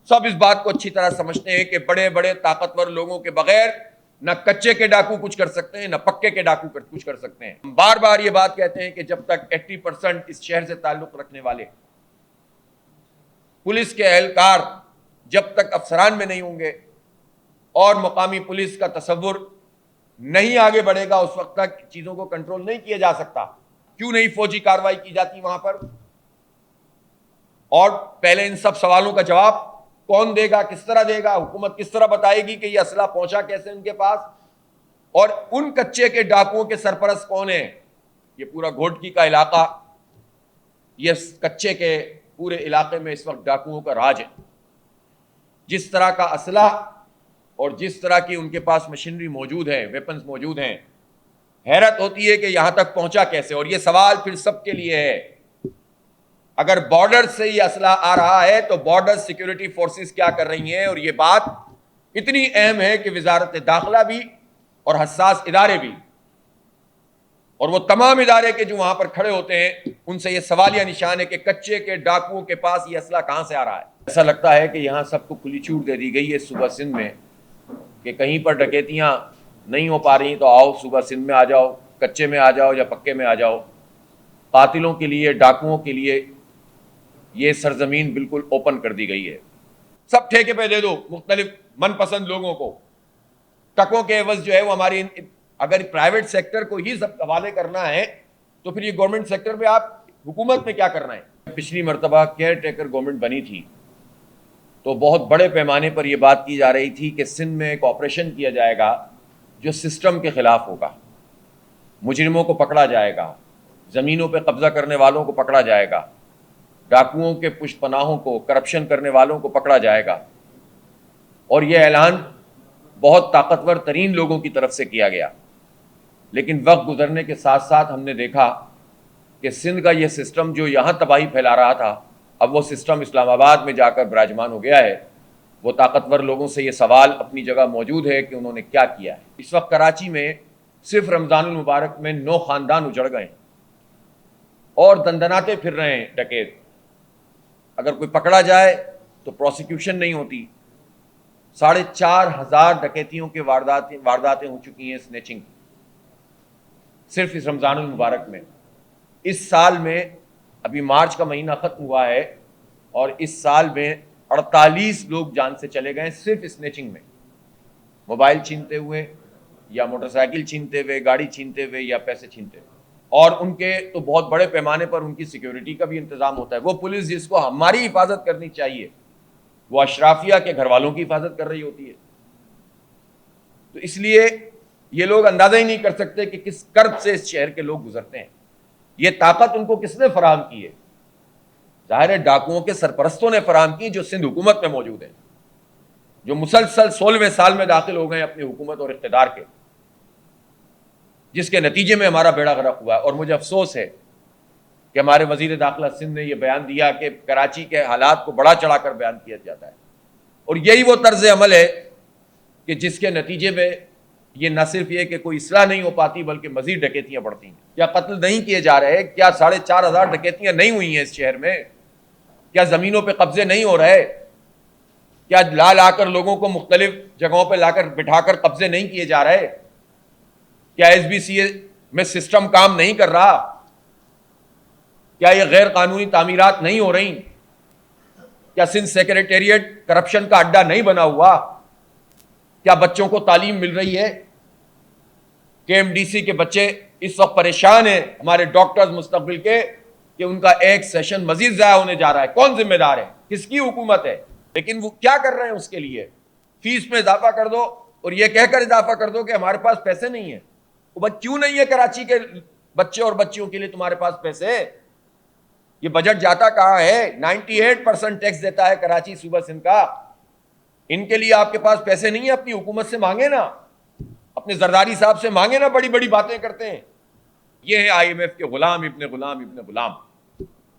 سب اس بات کو اچھی طرح سمجھتے ہیں کہ بڑے بڑے طاقتور لوگوں کے بغیر نہ کچے کے ڈاکو کچھ کر سکتے ہیں، نہ پکے کے ڈاکو کچھ کر سکتے ہیں۔ ہم بار بار یہ بات کہتے ہیں کہ جب تک 80% اس شہر سے تعلق رکھنے والے پولیس کے اہلکار جب تک افسران میں نہیں ہوں گے اور مقامی پولیس کا تصور نہیں آگے بڑھے گا، اس وقت تک چیزوں کو کنٹرول نہیں کیا جا سکتا۔ کیوں نہیں فوجی کارروائی کی جاتی وہاں پر؟ اور پہلے ان سب سوالوں کا جواب کون دے گا، کس طرح دے گا؟ حکومت کس طرح بتائے گی کہ یہ اسلحہ پہنچا کیسے ان کے پاس؟ اور ان کچے کے ڈاکوؤں کے سرپرست کون ہیں؟ یہ پورا گھوٹکی کا علاقہ، یہ کچے کے پورے علاقے میں اس وقت ڈاکوؤں کا راج ہے۔ جس طرح کا اسلحہ اور جس طرح کی ان کے پاس مشینری موجود ہے، ویپنز موجود ہیں، حیرت ہوتی ہے کہ یہاں تک پہنچا کیسے۔ اور یہ سوال پھر سب کے لیے ہے، اگر بارڈر سے یہ اسلحہ آ رہا ہے تو بارڈر سیکیورٹی فورسز کیا کر رہی ہیں؟ اور یہ بات اتنی اہم ہے کہ وزارت داخلہ بھی اور حساس ادارے بھی اور وہ تمام ادارے کے جو وہاں پر کھڑے ہوتے ہیں ان سے یہ سوالیہ نشان ہے کہ کچے کے ڈاکوؤں کے پاس یہ اسلحہ کہاں سے آ رہا ہے۔ ایسا لگتا ہے کہ یہاں سب کو کھلی چھوٹ دے دی گئی ہے صوبہ سندھ میں کہ کہیں پر ڈکیتیاں نہیں ہو پا رہی تو آؤ صوبہ سندھ میں آ جاؤ، کچے میں آ جاؤ یا پکے میں آ جاؤ۔ قاتلوں کے لیے، ڈاکوؤں کے لیے یہ سرزمین بالکل اوپن کر دی گئی ہے۔ سب ٹھیکے پہ دے دو مختلف من پسند لوگوں کو، ٹکوں کے عوض جو ہے وہ ہماری، اگر پرائیویٹ سیکٹر کو ہی سب حوالے کرنا ہے تو پھر یہ گورنمنٹ سیکٹر میں آپ حکومت میں کیا کرنا ہے؟ پچھلی مرتبہ کیئر ٹیکر گورنمنٹ بنی تھی تو بہت بڑے پیمانے پر یہ بات کی جا رہی تھی کہ سندھ میں ایک آپریشن کیا جائے گا جو سسٹم کے خلاف ہوگا، مجرموں کو پکڑا جائے گا، زمینوں پہ قبضہ کرنے والوں کو پکڑا جائے گا، ڈاکوؤں کے پشت پناہوں کو، کرپشن کرنے والوں کو پکڑا جائے گا۔ اور یہ اعلان بہت طاقتور ترین لوگوں کی طرف سے کیا گیا، لیکن وقت گزرنے کے ساتھ ساتھ ہم نے دیکھا کہ سندھ کا یہ سسٹم جو یہاں تباہی پھیلا رہا تھا، اب وہ سسٹم اسلام آباد میں جا کر براجمان ہو گیا ہے۔ وہ طاقتور لوگوں سے یہ سوال اپنی جگہ موجود ہے کہ انہوں نے کیا کیا ہے۔ اس وقت کراچی میں صرف رمضان المبارک میں 9 خاندان اجڑ گئے ہیں اور دندناتے پھر رہے ہیں ڈکیت۔ اگر کوئی پکڑا جائے تو پروسیکیوشن نہیں ہوتی۔ 4,500 ڈکیتیوں کے وارداتیں ہو چکی ہیں سنیچنگ صرف اس رمضان المبارک میں۔ اس سال میں ابھی مارچ کا مہینہ ختم ہوا ہے اور اس سال میں 48 لوگ جان سے چلے گئے صرف اسنیچنگ میں، موبائل چھینتے ہوئے یا موٹر سائیکل چھینتے ہوئے، گاڑی چھینتے ہوئے یا پیسے چھینتے ہوئے۔ اور ان کے تو بہت بڑے پیمانے پر ان کی سیکیورٹی کا بھی انتظام ہوتا ہے۔ وہ پولیس جس کو ہماری حفاظت کرنی چاہیے وہ اشرافیہ کے گھر والوں کی حفاظت کر رہی ہوتی ہے۔ تو اس لیے یہ لوگ اندازہ ہی نہیں کر سکتے کہ کس کرب سے اس شہر کے لوگ گزرتے ہیں۔ یہ طاقت ان کو کس نے فراہم کی ہے؟ ظاہر ہے ڈاکوؤں کے سرپرستوں نے فراہم کی جو سندھ حکومت میں موجود ہیں، جو مسلسل 16ویں سال میں داخل ہو گئے اپنی حکومت اور اقتدار کے، جس کے نتیجے میں ہمارا بیڑا غرق ہوا ہے۔ اور مجھے افسوس ہے کہ ہمارے وزیر داخلہ سندھ نے یہ بیان دیا کہ کراچی کے حالات کو بڑا چڑھا کر بیان کیا جاتا ہے، اور یہی وہ طرز عمل ہے کہ جس کے نتیجے میں یہ نہ صرف یہ کہ کوئی اصلاح نہیں ہو پاتی بلکہ مزید ڈکیتیاں بڑھتی ہیں۔ کیا قتل نہیں کیے جا رہے؟ کیا 4,500 ڈکیتیاں نہیں ہوئی ہیں اس شہر میں؟ کیا زمینوں پہ قبضے نہیں ہو رہے؟ کیا لا کر لوگوں کو مختلف جگہوں پہ لا کر بٹھا کر قبضے نہیں کیے جا رہے؟ کیا ایس بی سی میں سسٹم کام نہیں کر رہا؟ کیا یہ غیر قانونی تعمیرات نہیں ہو رہی؟ کیا سندھ سیکریٹریٹ کرپشن کا اڈا نہیں بنا ہوا؟ کیا بچوں کو تعلیم مل رہی ہے؟ کے ایم ڈی سی کے بچے اس وقت پریشان ہیں، ہمارے ڈاکٹرز مستقبل کے، کہ ان کا ایک سیشن مزید ضائع ہونے جا رہا ہے۔ کون ذمہ دار ہے؟ کس کی حکومت ہے؟ لیکن وہ کیا کر رہے ہیں اس کے لیے؟ فیس میں اضافہ کر دو اور یہ کہہ کر اضافہ کر دو کہ ہمارے پاس پیسے نہیں ہیں۔ کیوں نہیں ہے کراچی کے بچے اور بچیوں کے لیے تمہارے پاس پیسے؟ یہ بجٹ جاتا کہاں ہے؟ 98% ٹیکس دیتا ہے کراچی صوبہ سندھ کا۔ ان کے لیے آپ کے پاس پیسے نہیں ہیں؟ اپنی حکومت سے مانگے نا، اپنے زرداری صاحب سے مانگے نا، بڑی بڑی باتیں کرتے ہیں۔ یہ ہے آئی ایم ایف کے غلام ابن غلام ابن غلام۔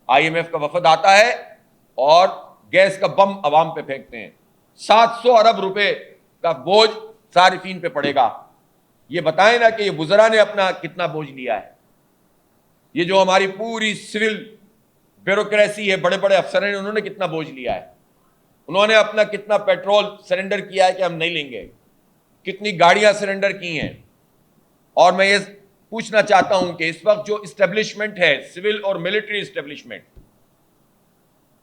آئی ایم ایف کا وفد آتا ہے اور گیس کا بم عوام پہ پھینکتے ہیں۔ 700 ارب روپے کا بوجھ صارفین پہ پڑے گا۔ یہ بتائیں نا کہ یہ وزراء نے اپنا کتنا بوجھ لیا ہے۔ یہ جو ہماری پوری سول بیوروکریسی ہے، بڑے بڑے افسر ہیں، انہوں نے کتنا بوجھ لیا ہے۔ انہوں نے اپنا کتنا پیٹرول سرنڈر کیا ہے کہ ہم نہیں لیں گے، کتنی گاڑیاں سرنڈر کی ہیں. اور میں یہ پوچھنا چاہتا ہوں کہ اس وقت جو اسٹیبلشمنٹ ہے، سول اور ملٹری اسٹیبلشمنٹ،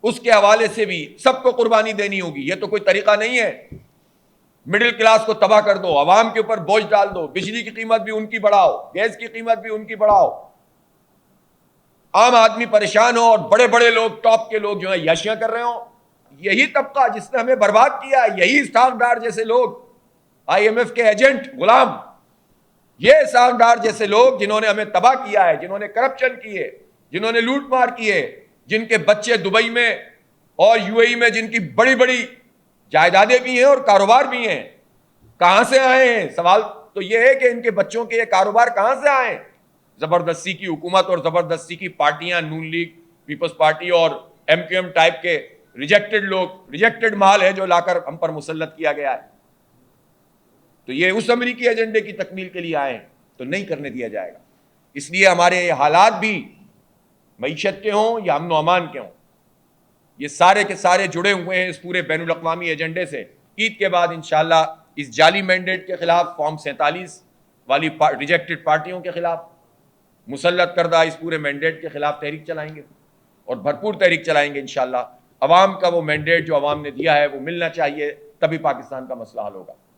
اس کے حوالے سے بھی سب کو قربانی دینی ہوگی. یہ تو کوئی طریقہ نہیں ہے. مڈل کلاس کو تباہ کر دو، عوام کے اوپر بوجھ ڈال دو، بجلی کی قیمت بھی ان کی بڑھاؤ، گیس کی قیمت بھی ان کی بڑھاؤ، عام آدمی پریشان ہو اور بڑے بڑے لوگ، ٹاپ کے لوگ جو ہیں یاشیاں کر رہے ہوں. یہی طبقہ جس نے ہمیں برباد کیا، یہی اسحاق ڈار جیسے لوگ، آئی ایم ایف کے ایجنٹ، غلام، یہ اسحاق ڈار جیسے لوگ جنہوں نے ہمیں تباہ کیا ہے، جنہوں نے کرپشن کی ہے، جنہوں نے لوٹ مار کی ہے، جن کے بچے دبئی میں اور یو اے ای میں، جن کی بڑی بڑی جائیدادیں بھی ہیں اور کاروبار بھی ہیں، کہاں سے آئے ہیں؟ سوال تو یہ ہے کہ ان کے بچوں کے یہ کاروبار کہاں سے آئے ہیں؟ زبردستی کی حکومت اور زبردستی کی پارٹیاں، نون لیگ، پیپلز پارٹی اور ایم کیو ایم ٹائپ کے ریجیکٹڈ لوگ، ریجیکٹڈ مال ہے جو لا کر ہم پر مسلط کیا گیا ہے. تو یہ اس امریکی ایجنڈے کی تکمیل کے لیے آئے ہیں، تو نہیں کرنے دیا جائے گا. اس لیے ہمارے حالات بھی معیشت کے ہوں یا امن و امان کے ہوں، یہ سارے کے سارے جڑے ہوئے ہیں اس پورے بین الاقوامی ایجنڈے سے. عید کے بعد انشاءاللہ اس جعلی مینڈیٹ کے خلاف، فارم 47 والی ریجیکٹڈ پارٹیوں کے خلاف، مسلط کردہ اس پورے مینڈیٹ کے خلاف تحریک چلائیں گے، اور بھرپور تحریک چلائیں گے انشاءاللہ. عوام کا وہ مینڈیٹ جو عوام نے دیا ہے وہ ملنا چاہیے، تبھی پاکستان کا مسئلہ حل ہوگا.